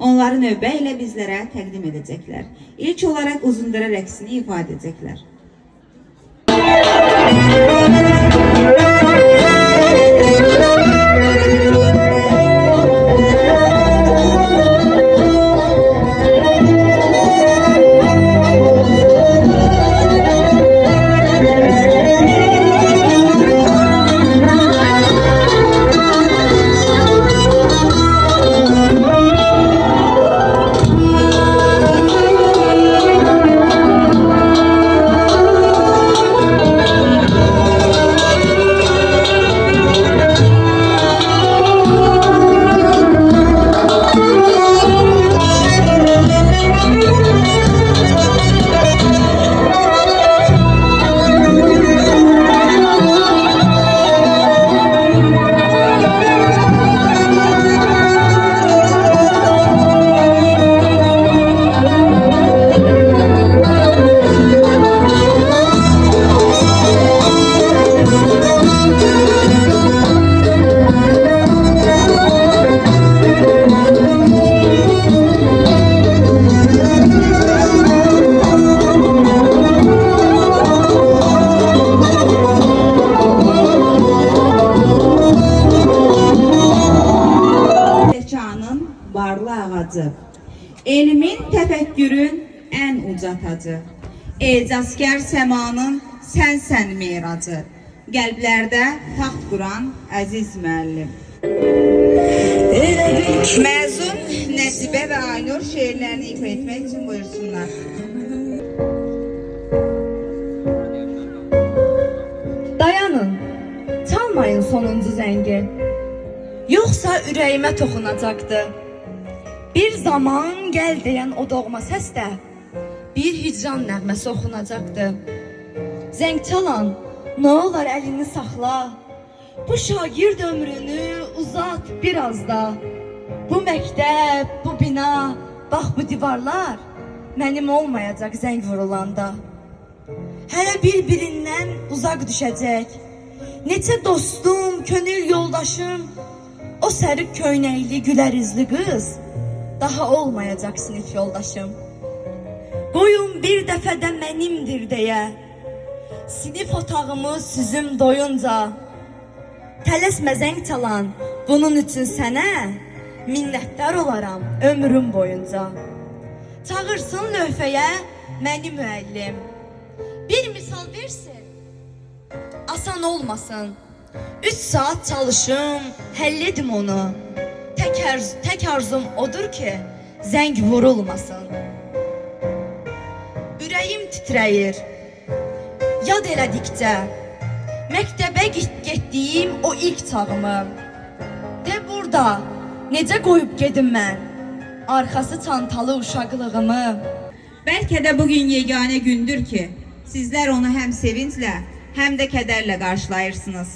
onları növbə ilə bizlərə təqdim edəcəklər. İlk olaraq Uzundərə rəqsini ifadə edəcəklər. Elmin təfəkkürün ən uca tacı, ecazkar səmanın sənsən miracı, qəlblərdə taxt quran əziz müəllim. Məzun Nəsibə və Aynur şeirlərini ifa etmək üçün buyursunlar. Dayanın, çalmayın sonuncu zəngi, yoxsa ürəyimə toxunacaqdı. Bir zaman gəl deyən o doğma səs də bir hicran nəğməsi oxunacaqdı. Zəng çalan, nə olar əlini saxla, bu şagird ömrünü uzat biraz da. Bu məktəb, bu bina, bax bu divarlar mənim olmayacaq zəng vurulanda. Hələ bir-birindən uzaq düşəcək neçə dostum, könül yoldaşım, o sərib köynəkli, gülər izli qız daha olmayacaq sinif yoldaşım. Qoyun bir dəfədə mənimdir deyə sinif otağımı süzüm doyunca. Tələsmə zəng çalan, bunun üçün sənə minnətdar olaram ömrüm boyunca. Çağırsın lövhəyə məni müəllim, bir misal versin, asan olmasın. 3 saat çalışım, həll edim onu. Tək arzum odur ki, zəng vurulmasın. Ürəyim titrəyir, yad elədikcə məktəbə getdiyim o ilk çağımı. De burada, necə qoyub gedim mən arxası çantalı uşaqlığımı. Bəlkə də bugün yeganə gündür ki, sizlər onu həm sevinclə, həm də kədərlə qarşılayırsınız.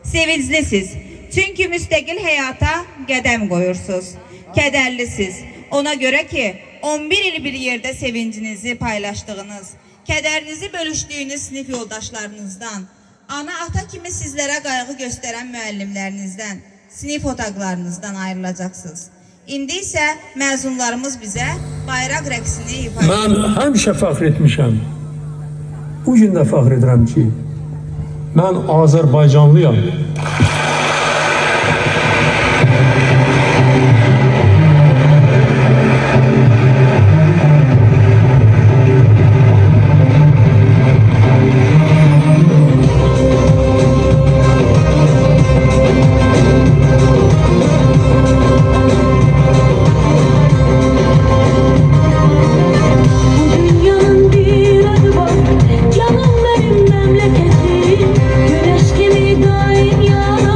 Sevinclisiz, çünki müstəqil həyata qədəm qoyursunuz. Kədərlisiz, ona görə ki, 11 il bir yerdə sevincinizi paylaşdığınız, kədərinizi bölüşdüyünüz sinif yoldaşlarınızdan, ana ata kimi sizlərə qayğı göstərən müəllimlərinizdən, sinif otaqlarınızdan ayrılacaqsınız. İndi isə məzunlarımız bizə bayraq rəqsini ifa edir. Mən həmişə fəxr etmişəm. Bu gün də fəxr edirəm ki, mən Azərbaycanlıyam. Canım benim memleketim, güneş gibi daim yanar.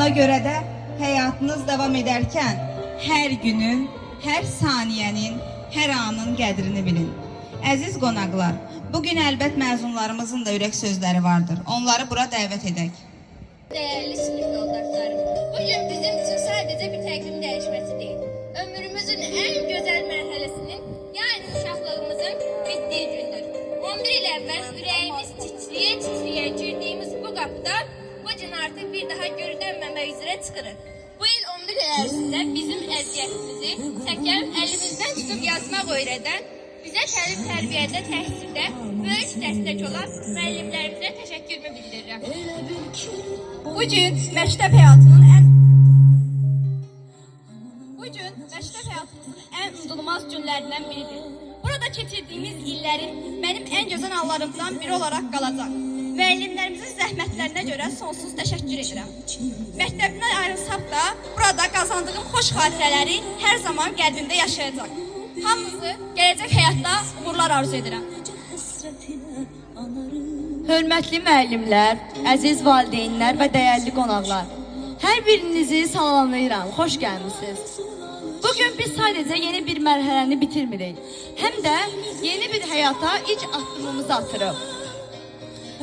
Ona görə də həyatınız davam edərkən hər günün, hər saniyənin, hər anın qədrini bilin. Əziz qonaqlar, bugün əlbət məzunlarımızın da ürək sözləri vardır. Onları bura dəvət edək. Değerli sınıf yoldaşlarım, bugün bizim için sadece bir təqvim dəyişməsi deyil. Ömrümüzün en güzel mərhələsinin, yani uşaqlığımızın bittiği gündür. 11 il əvvəl ürəyimiz titriyə-titriyə girdiyimiz bu qapıdan bu gün artıq bir daha görünməmək üzrə çıxırıq. Bu il 11 il ərzində bizim əziyyətimizi çəkən, əlimizdən tutub yazmaq öyrədən, bizə təlim-tərbiyədə, təhsildə böyük dəstək olan müəllimlərimizə təşəkkürümü bildirirəm. Bugün məktəb həyatının ən unudulmaz günlərindən biridir. Burada keçirdiyimiz illərin mənim ən gözəl anlarımdan biri olaraq qalacaq. Müəllimlərimizin zəhmətlərinə görə sonsuz təşəkkür edirəm. Məktəbimdən ayrılsaq da, burada qazandığım xoş xatirələri hər zaman qəlbimdə yaşayacaq. Hamınızı gələcək həyatda uğurlar arzu edirəm. Hörmətli müəllimlər, əziz valideynlər və dəyərli qonaqlar, hər birinizi salamlayıram, xoş gəlmisiniz. Bugün biz sadəcə yeni bir mərhələni bitirmirik, həm də yeni bir həyata ilk addımımızı atırıq.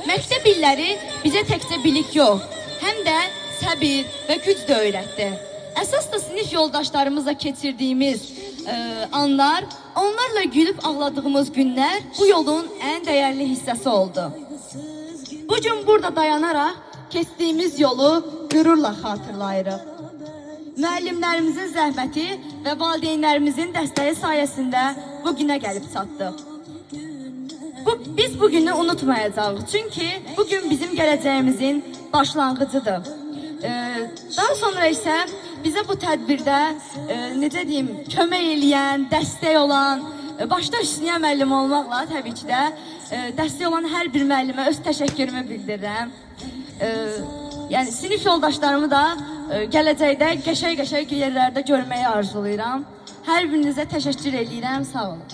Məktəb illəri bizə təkcə bilik yox, həm də səbir və güc də öyrətdi. Əsas da sinif yoldaşlarımızla keçirdiyimiz anlar, onlarla gülüb ağladığımız günlər bu yolun ən dəyərli hissəsi oldu. Bugün burada dayanaraq keçdiyimiz yolu qürurla xatırlayırıq. Müəllimlərimizin zəhməti və valideynlərimizin dəstəyi sayəsində bugünə gəlib çatdıq. Biz bugünü unutmayacağıq, çünki bugün bizim gələcəyimizin başlanğıcıdır. Daha sonra isə bizə bu tədbirdə, necə deyim, kömək eləyən, dəstək olan, başda işləyən müəllim olmaqla təbii ki də dəstək olan hər bir müəllimə öz təşəkkürümü bildirirəm. Yəni sinif yoldaşlarımı da gələcəkdə qəşəng-qəşəng yerlərdə görməyi arzulayıram. Hər birinizə təşəkkür edirəm, sağ olun.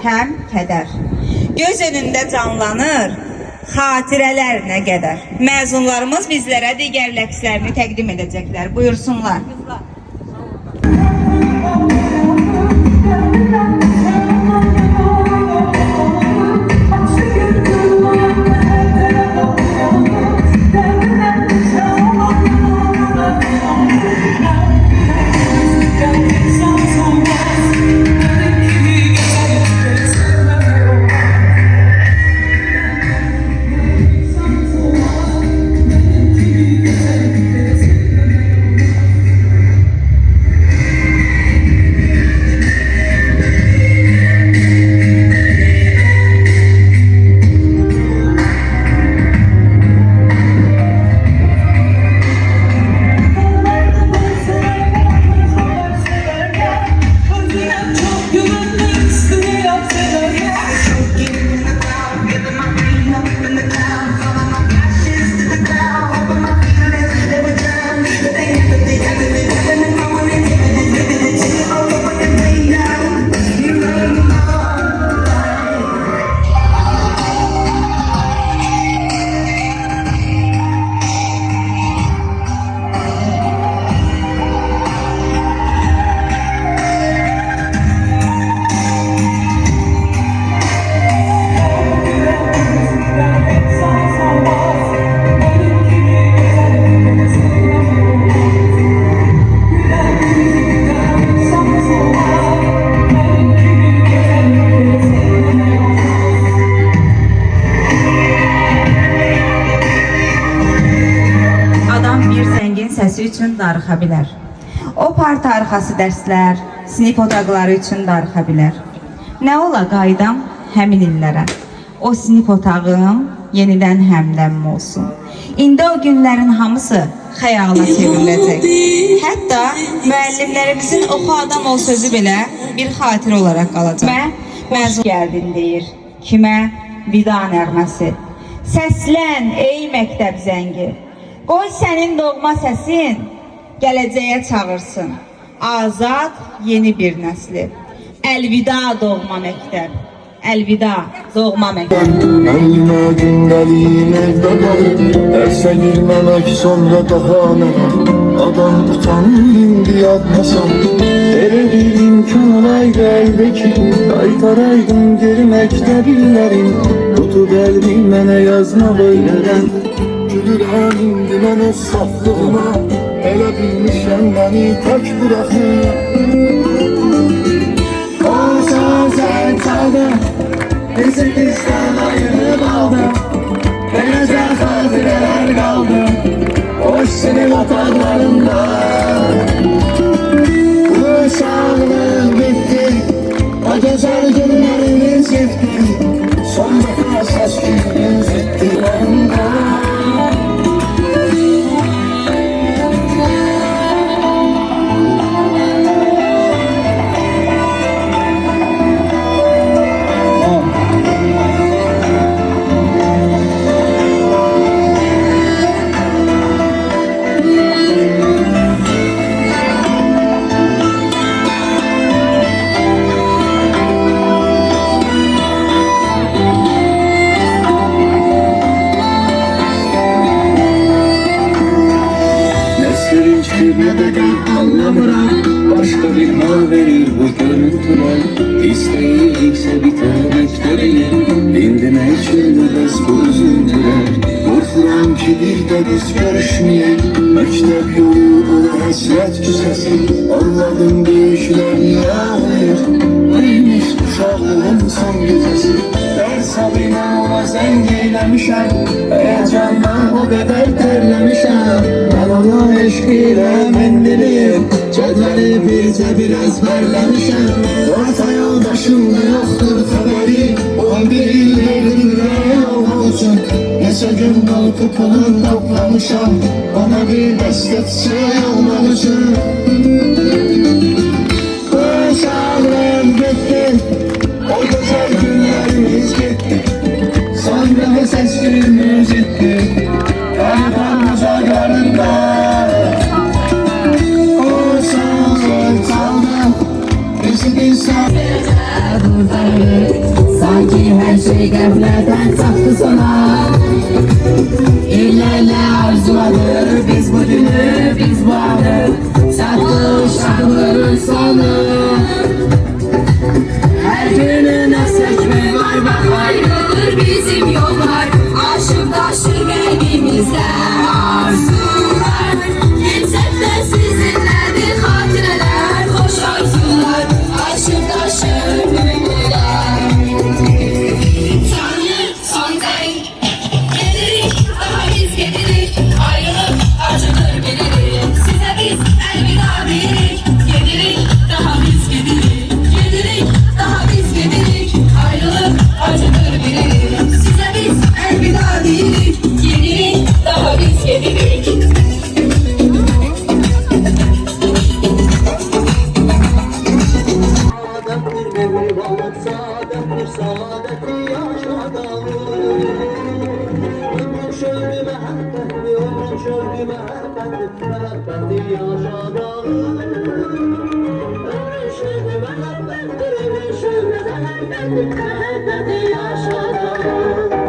həm kədər. Göz önündə canlanır xatirələr nə qədər. Məzunlarımız bizlərə digər ləqslərini təqdim edəcəklər. Buyursunlar. Səsi üçün darıxa bilər. O parta arxası dərslər, sinif otaqları üçün darıxa bilər. Nə ola qaydam həmin illərə, o sinif otağım yenidən həmləm olsun. İndi o günlərin hamısı xəyala çevriləcək. Hətta müəllimlərimizin oxu adam ol sözü belə bir xatirə olaraq qalacaq. Kimə məzun gəldin deyir, kimə vida nəğməsi. Səslən ey məktəb zəngi, qoy sənin doğma səsin gələcəyə çağırsın. Azad yeni bir nəsli. Əlvida doğma məktəb. Əlvida doğma məktəb. Əlmə gündəliyin evdə qalır, dərsə girməmək sonra daha mənə. Adam utanır indi yadmasam, elə bir imkan olaydı əldə ki, qaytaraydım geri məktəblərim. Tutub əlbi mənə yazma böylədən, gülürəm indi mən öz saflığıma, elə bilmişəm məni tək bıraxın. O sözlər çaldı, bizi bizdən ayırıb aldı, benəcə xatirələr qaldı boş sinif otaqlarında. Uşaqlıq bitdi, o gözəl günlərimiz getdi, son dəfə səs günümüz etdi məndə. Başka bir hal verir bu görüntüler, İsteyikse biter mektebiyle, dindime içildi bez bu üzüntüler. Korkuram ki bir de biz görüşmeyek, mektep yolu bu hasret küsesi. Allah'ım bir işler niye ağlayır, neymiş uşağlığın son gecesi. Ders alayım ona zengin eylemişem, heyecandan o kadar terlemişem. Ben ona eşkiyle mendiliyim, cedveli birce bir ezberlemişem. Orta yoldaşımda yoktur haberi, 11 yıl verdim olmak için. Neçə gün kalkıp onun toplamışam, bana bir destek olmak için. Uşağlığım gitti, o güzel günlerimiz gitti, sonra bu ses günümüz gitti. Kayıpan uzaklarında o sağlık kaldı, bizi bir sağlık. Sanki her şey gafletten çattı sona. İllerle arzuladık biz bu günü, biz bu anı. Çattı şahların sonu. Her günün esnekme var bak ayrılır bizim yollar. Aşık taşır kalbimizde arzular. Gitsek de sizinledir hatireler, hoş arzular. Aşık taşır duygular. Tanrı son denk gelirik, daha biz gelirik. Ayrılık acıdır bilirik. Size biz elveda deyirik. Gelirik, daha biz gelirik. Gelirik, daha biz gelirik. Ayrılık acıdır bilirik. Size biz elveda deyirik. Gelirik, daha biz gelirik. Saadettir mehribanlık, saadettir saadeti yaşadalım. Ömrüm şöldü mehabbetli, ömrüm şöldü mehabbetli, mehabbeti yaşadalım. Ömrüm şöldü mehabbetli, ömrüm şöldü mehabbetli, mehabbeti yaşadalım.